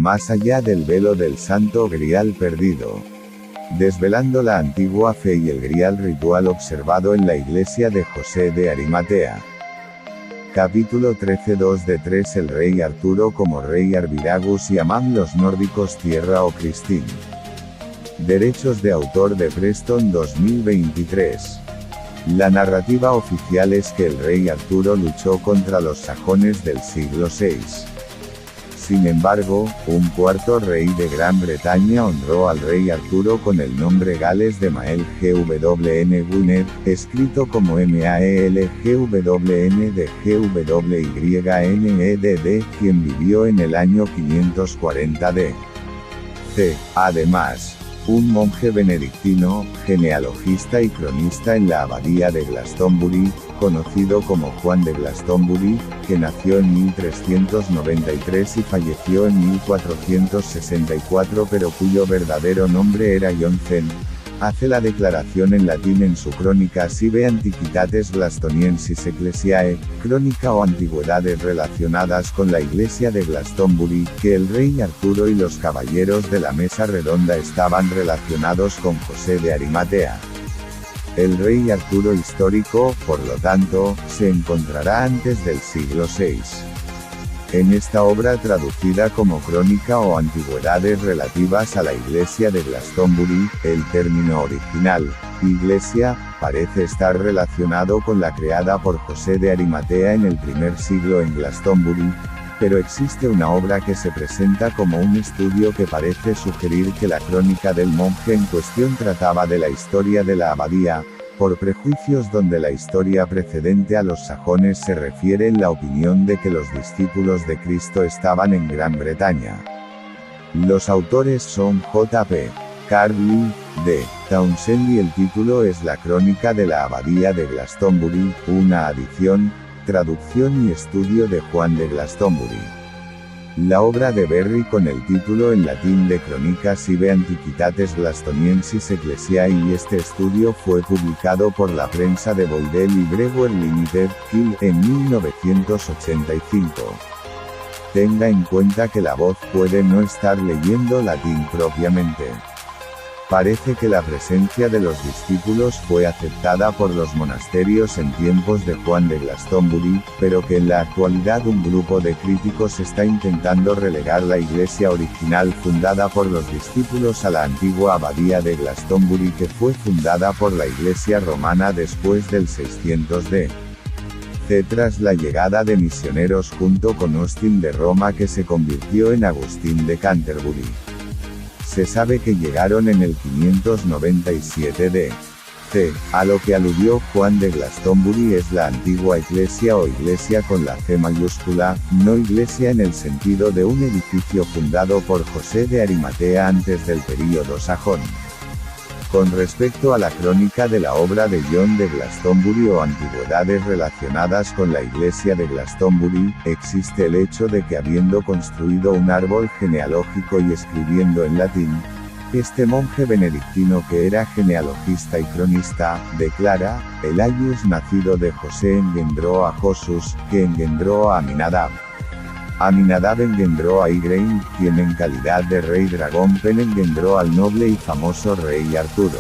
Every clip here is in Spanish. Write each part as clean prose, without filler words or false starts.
Más allá del velo del Santo Grial perdido. Desvelando la antigua fe y el grial ritual observado en la iglesia de José de Arimatea. Capítulo 13. 2 de 3. El rey Arturo como rey Arviragus y Amán los nórdicos tierra o Cristín. Derechos de autor de Preston 2023. La narrativa oficial es que el rey Arturo luchó contra los sajones del siglo VI. Sin embargo, un cuarto rey de Gran Bretaña honró al rey Arturo con el nombre Gales de Mael Gwn Gwynedd, escrito como Maelgwn de Gwynnedd, quien vivió en el año 540 d.C. Además, un monje benedictino, genealogista y cronista en la abadía de Glastonbury, conocido como Juan de Glastonbury, que nació en 1393 y falleció en 1464 pero cuyo verdadero nombre era John Zen, hace la declaración en latín en su crónica Sive Antiquitates Glastoniensis Ecclesiae, crónica o antigüedades relacionadas con la iglesia de Glastonbury, que el rey Arturo y los caballeros de la mesa redonda estaban relacionados con José de Arimatea. El rey Arturo histórico, por lo tanto, se encontrará antes del siglo VI. En esta obra traducida como crónica o antigüedades relativas a la iglesia de Glastonbury, el término original, iglesia, parece estar relacionado con la creada por José de Arimatea en el primer siglo en Glastonbury, pero existe una obra que se presenta como un estudio que parece sugerir que la crónica del monje en cuestión trataba de la historia de la abadía, por prejuicios donde la historia precedente a los sajones se refiere en la opinión de que los discípulos de Cristo estaban en Gran Bretaña. Los autores son J.P. Carlyle, D. Townsend y el título es La Crónica de la Abadía de Glastonbury, una adición, traducción y estudio de Juan de Glastonbury. La obra de Berry con el título en latín de Chronica Sive Antiquitates Glastoniensis Ecclesiae y este estudio fue publicado por la prensa de Boydell y Brewer Limited, Kiel, en 1985. Tenga en cuenta que la voz puede no estar leyendo latín propiamente. Parece que la presencia de los discípulos fue aceptada por los monasterios en tiempos de Juan de Glastonbury, pero que en la actualidad un grupo de críticos está intentando relegar la iglesia original fundada por los discípulos a la antigua abadía de Glastonbury que fue fundada por la iglesia romana después del 600 d.C. tras la llegada de misioneros junto con Austin de Roma que se convirtió en Agustín de Canterbury. Se sabe que llegaron en el 597 d.C., a lo que aludió Juan de Glastonbury es la antigua iglesia o iglesia con la C mayúscula, no iglesia en el sentido de un edificio fundado por José de Arimatea antes del período sajón. Con respecto a la crónica de la obra de John de Glastonbury o antigüedades relacionadas con la iglesia de Glastonbury, existe el hecho de que habiendo construido un árbol genealógico y escribiendo en latín, este monje benedictino que era genealogista y cronista, declara, el Aius nacido de José engendró a Josus, que engendró a Aminadab. Aminadab engendró a Igraine, quien en calidad de rey dragón Pen engendró al noble y famoso rey Arturo.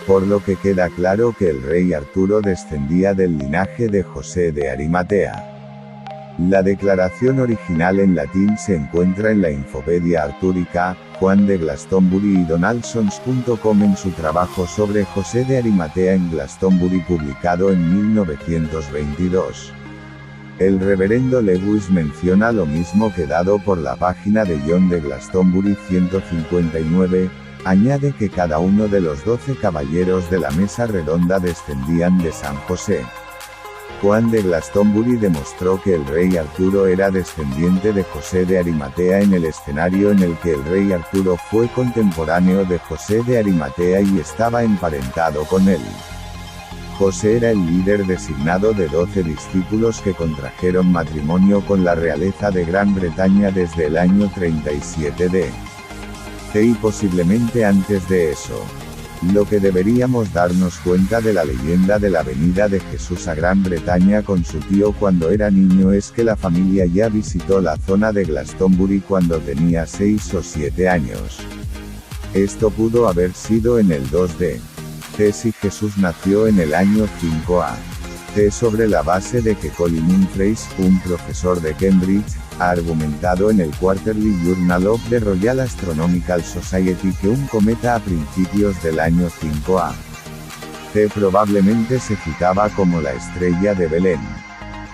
Por lo que queda claro que el rey Arturo descendía del linaje de José de Arimatea. La declaración original en latín se encuentra en la Infopedia Artúrica, Juan de Glastonbury y Donaldsons.com en su trabajo sobre José de Arimatea en Glastonbury publicado en 1922. El reverendo Lewis menciona lo mismo que dado por la página de John de Glastonbury 159, añade que cada uno de los 12 caballeros de la mesa redonda descendían de San José. Juan de Glastonbury demostró que el rey Arturo era descendiente de José de Arimatea en el escenario en el que el rey Arturo fue contemporáneo de José de Arimatea y estaba emparentado con él. José era el líder designado de 12 discípulos que contrajeron matrimonio con la realeza de Gran Bretaña desde el año 37 d.C. y posiblemente antes de eso. Lo que deberíamos darnos cuenta de la leyenda de la venida de Jesús a Gran Bretaña con su tío cuando era niño es que la familia ya visitó la zona de Glastonbury cuando tenía 6 o 7 años. Esto pudo haber sido en el 2D. C. Si Jesús nació en el año 5 a.C. sobre la base de que Colin Humphreys, un profesor de Cambridge, ha argumentado en el Quarterly Journal of the Royal Astronomical Society que un cometa a principios del año 5 a.C. probablemente se citaba como la estrella de Belén.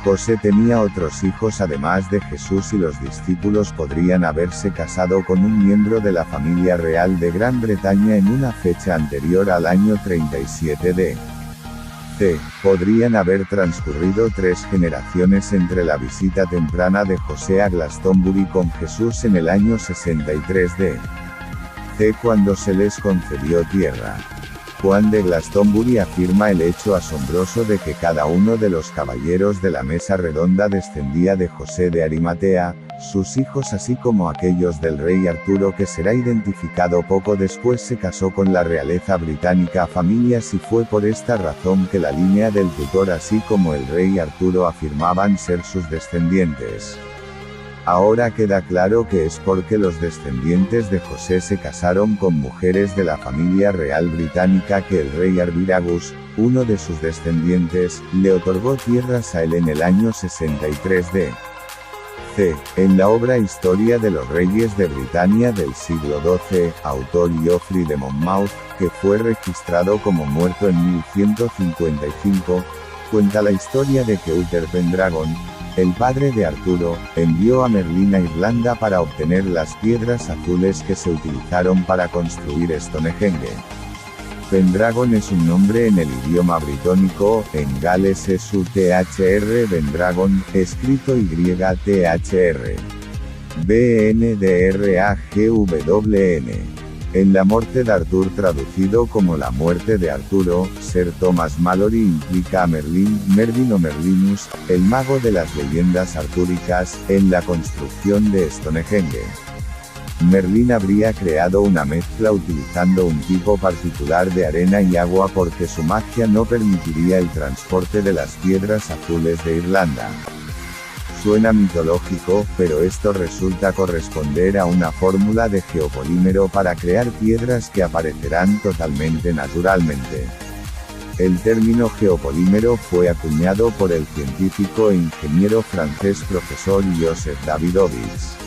José tenía otros hijos además de Jesús y los discípulos podrían haberse casado con un miembro de la familia real de Gran Bretaña en una fecha anterior al año 37 d. C. Podrían haber transcurrido 3 generaciones entre la visita temprana de José a Glastonbury con Jesús en el año 63 d. C. Cuando se les concedió tierra. Juan de Glastonbury afirma el hecho asombroso de que cada uno de los caballeros de la mesa redonda descendía de José de Arimatea, sus hijos así como aquellos del rey Arturo que será identificado poco después se casó con la realeza británica familias y fue por esta razón que la línea del tutor así como el rey Arturo afirmaban ser sus descendientes. Ahora queda claro que es porque los descendientes de José se casaron con mujeres de la familia real británica que el rey Arviragus, uno de sus descendientes, le otorgó tierras a él en el año 63 d. C. En la obra Historia de los Reyes de Britania del siglo XII, autor Geoffrey de Monmouth, que fue registrado como muerto en 1155, cuenta la historia de que Uther Pendragon, el padre de Arturo, envió a Merlín a Irlanda para obtener las piedras azules que se utilizaron para construir Stonehenge. Pendragon es un nombre en el idioma britónico, en Gales es UTHR Pendragon, escrito YTHR. BNDRAGWN. En La muerte de Artur traducido como La muerte de Arturo, Sir Thomas Malory implica a Merlín, Merlin o Merlinus, el mago de las leyendas artúricas, en la construcción de Stonehenge. Merlín habría creado una mezcla utilizando un tipo particular de arena y agua porque su magia no permitiría el transporte de las piedras azules de Irlanda. Suena mitológico, pero esto resulta corresponder a una fórmula de geopolímero para crear piedras que aparecerán totalmente naturalmente. El término geopolímero fue acuñado por el científico e ingeniero francés profesor Joseph Davidovich.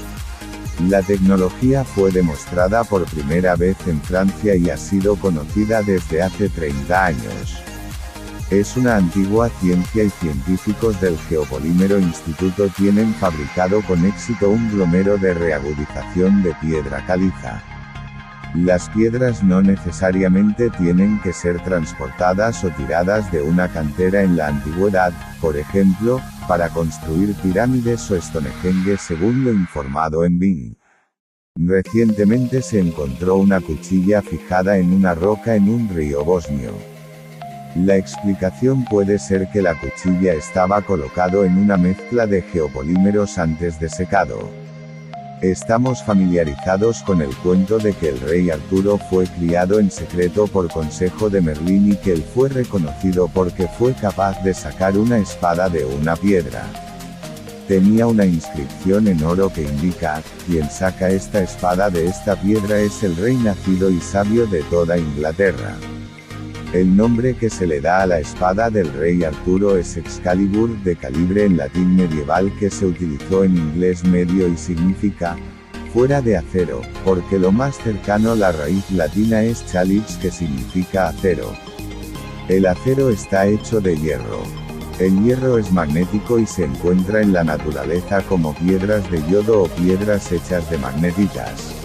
La tecnología fue demostrada por primera vez en Francia y ha sido conocida desde hace 30 años. Es una antigua ciencia y científicos del Geopolímero Instituto tienen fabricado con éxito un glomero de reagudización de piedra caliza. Las piedras no necesariamente tienen que ser transportadas o tiradas de una cantera en la antigüedad, por ejemplo, para construir pirámides o Stonehenge según lo informado en Bing. Recientemente se encontró una cuchilla fijada en una roca en un río bosnio. La explicación puede ser que la cuchilla estaba colocado en una mezcla de geopolímeros antes de secado. Estamos familiarizados con el cuento de que el rey Arturo fue criado en secreto por consejo de Merlín y que él fue reconocido porque fue capaz de sacar una espada de una piedra. Tenía una inscripción en oro que indica, quien saca esta espada de esta piedra es el rey nacido y sabio de toda Inglaterra. El nombre que se le da a la espada del rey Arturo es Excalibur, de calibre en latín medieval que se utilizó en inglés medio y significa, fuera de acero, porque lo más cercano a la raíz latina es chalix que significa acero. El acero está hecho de hierro. El hierro es magnético y se encuentra en la naturaleza como piedras de yodo o piedras hechas de magnetitas.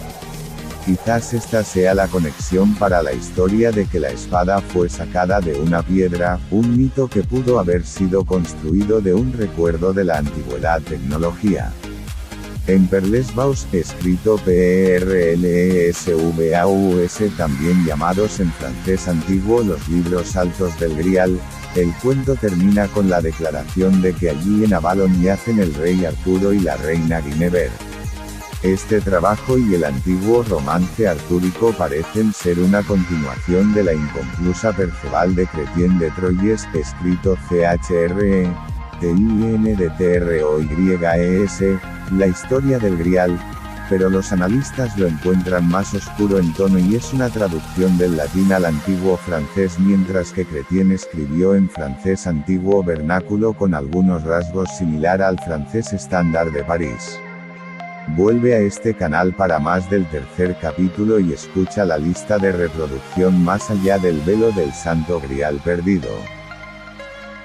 Quizás esta sea la conexión para la historia de que la espada fue sacada de una piedra, un mito que pudo haber sido construido de un recuerdo de la antigüedad tecnología. En Perlesvaus, escrito Perlesvaus también llamados en francés antiguo los libros altos del Grial, el cuento termina con la declaración de que allí en Avalon yacen el rey Arturo y la reina Guinevere. Este trabajo y el antiguo romance artúrico parecen ser una continuación de la inconclusa Perceval de Chrétien de Troyes, escrito CHRE-TIN-de-TROYES, la historia del Grial, pero los analistas lo encuentran más oscuro en tono y es una traducción del latín al antiguo francés, mientras que Chrétien escribió en francés antiguo vernáculo con algunos rasgos similar al francés estándar de París. Vuelve a este canal para más del tercer capítulo y escucha la lista de reproducción Más allá del velo del Santo Grial perdido.